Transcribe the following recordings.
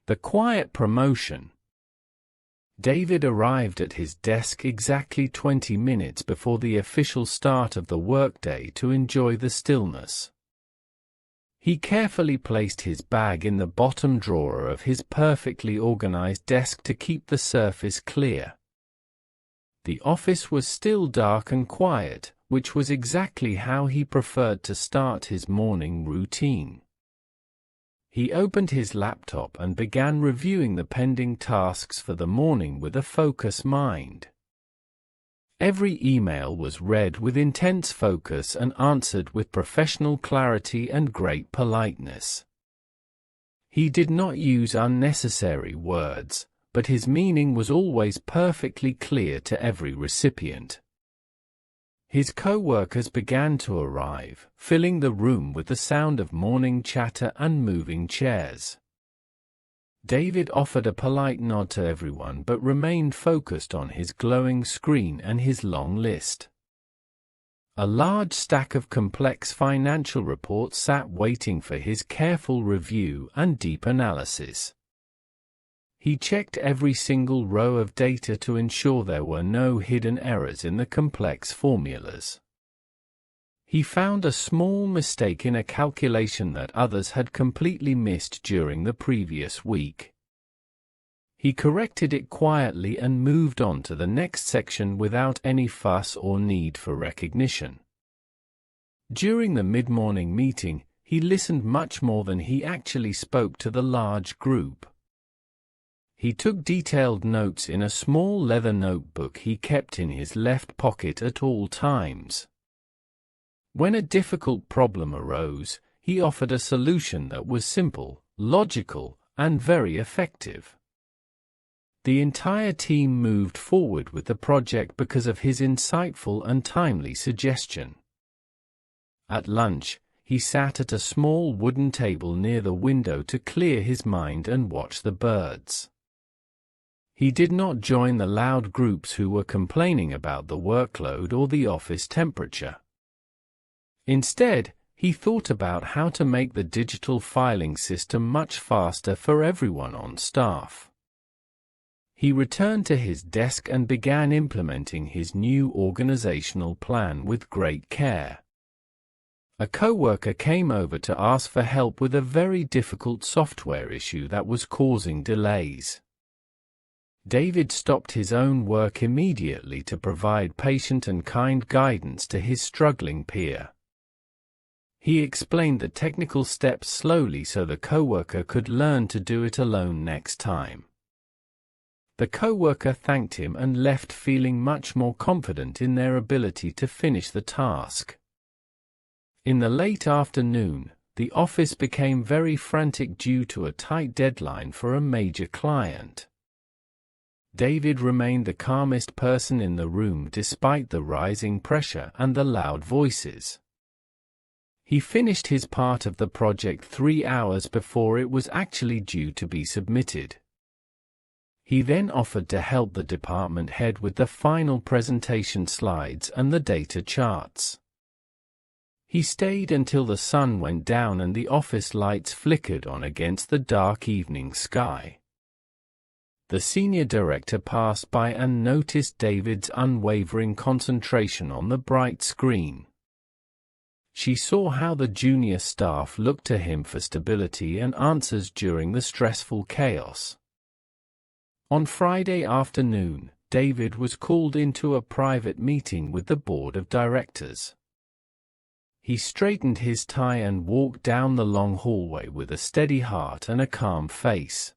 The quiet promotion. David arrived at his desk exactly 20 minutes before the official start of the workday to enjoy the stillness. He carefully placed his bag in the bottom drawer of his perfectly organized desk to keep the surface clear. The office was still dark and quiet, which was exactly how he preferred to start his morning routine. He opened his laptop and began reviewing the pending tasks for the morning with a focused mind. Every email was read with intense focus and answered with professional clarity and great politeness. He did not use unnecessary words, but his meaning was always perfectly clear to every recipient. His co-workers began to arrive, filling the room with the sound of morning chatter and moving chairs. David offered a polite nod to everyone but remained focused on his glowing screen and his long list. A large stack of complex financial reports sat waiting for his careful review and deep analysis. He checked every single row of data to ensure there were no hidden errors in the complex formulas. He found a small mistake in a calculation that others had completely missed during the previous week. He corrected it quietly and moved on to the next section without any fuss or need for recognition. During the mid-morning meeting, he listened much more than he actually spoke to the large group. He took detailed notes in a small leather notebook he kept in his left pocket at all times. When a difficult problem arose, he offered a solution that was simple, logical, and very effective. The entire team moved forward with the project because of his insightful and timely suggestion. At lunch, he sat at a small wooden table near the window to clear his mind and watch the birds. He did not join the loud groups who were complaining about the workload or the office temperature. Instead, he thought about how to make the digital filing system much faster for everyone on staff. He returned to his desk and began implementing his new organizational plan with great care. A coworker came over to ask for help with a very difficult software issue that was causing delays. David stopped his own work immediately to provide patient and kind guidance to his struggling peer. He explained the technical steps slowly so the coworker could learn to do it alone next time. The coworker thanked him and left feeling much more confident in their ability to finish the task. In the late afternoon, the office became very frantic due to a tight deadline for a major client. David remained the calmest person in the room despite the rising pressure and the loud voices. He finished his part of the project 3 hours before it was actually due to be submitted. He then offered to help the department head with the final presentation slides and the data charts. He stayed until the sun went down and the office lights flickered on against the dark evening sky. The senior director passed by and noticed David's unwavering concentration on the bright screen. She saw how the junior staff looked to him for stability and answers during the stressful chaos. On Friday afternoon, David was called into a private meeting with the board of directors. He straightened his tie and walked down the long hallway with a steady heart and a calm face.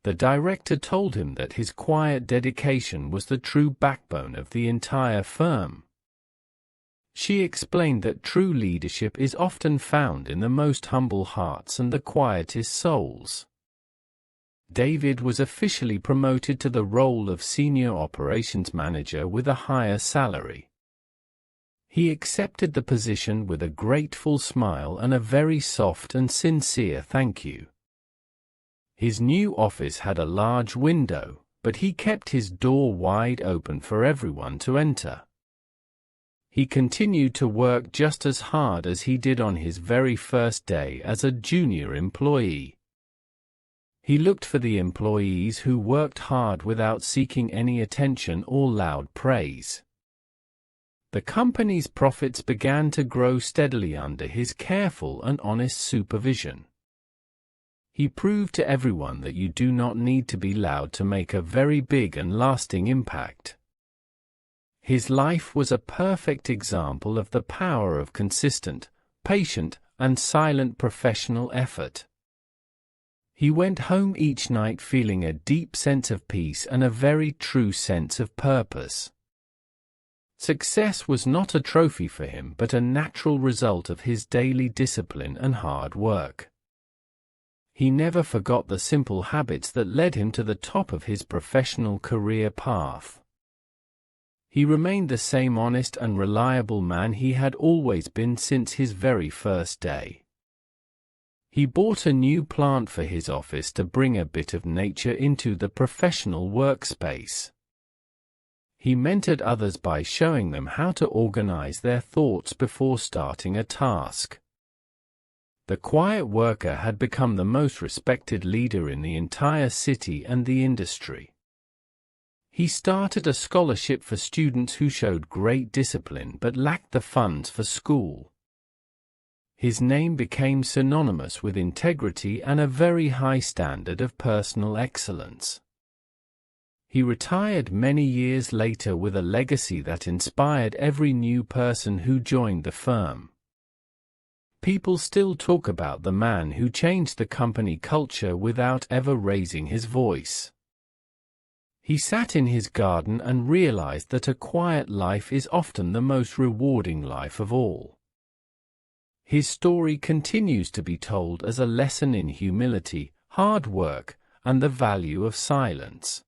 The director told him that his quiet dedication was the true backbone of the entire firm. She explained that true leadership is often found in the most humble hearts and the quietest souls. David was officially promoted to the role of Senior Operations Manager with a higher salary. He accepted the position with a grateful smile and a very soft and sincere thank you. His new office had a large window, but he kept his door wide open for everyone to enter. He continued to work just as hard as he did on his very first day as a junior employee. He looked for the employees who worked hard without seeking any attention or loud praise. The company's profits began to grow steadily under his careful and honest supervision. He proved to everyone that you do not need to be loud to make a very big and lasting impact. His life was a perfect example of the power of consistent, patient, and silent professional effort. He went home each night feeling a deep sense of peace and a very true sense of purpose. Success was not a trophy for him but a natural result of his daily discipline and hard work. He never forgot the simple habits that led him to the top of his professional career path. He remained the same honest and reliable man he had always been since his very first day. He bought a new plant for his office to bring a bit of nature into the professional workspace. He mentored others by showing them how to organize their thoughts before starting a task. The quiet worker had become the most respected leader in the entire city and the industry. He started a scholarship for students who showed great discipline but lacked the funds for school. His name became synonymous with integrity and a very high standard of personal excellence. He retired many years later with a legacy that inspired every new person who joined the firm. People still talk about the man who changed the company culture without ever raising his voice. He sat in his garden and realized that a quiet life is often the most rewarding life of all. His story continues to be told as a lesson in humility, hard work, and the value of silence.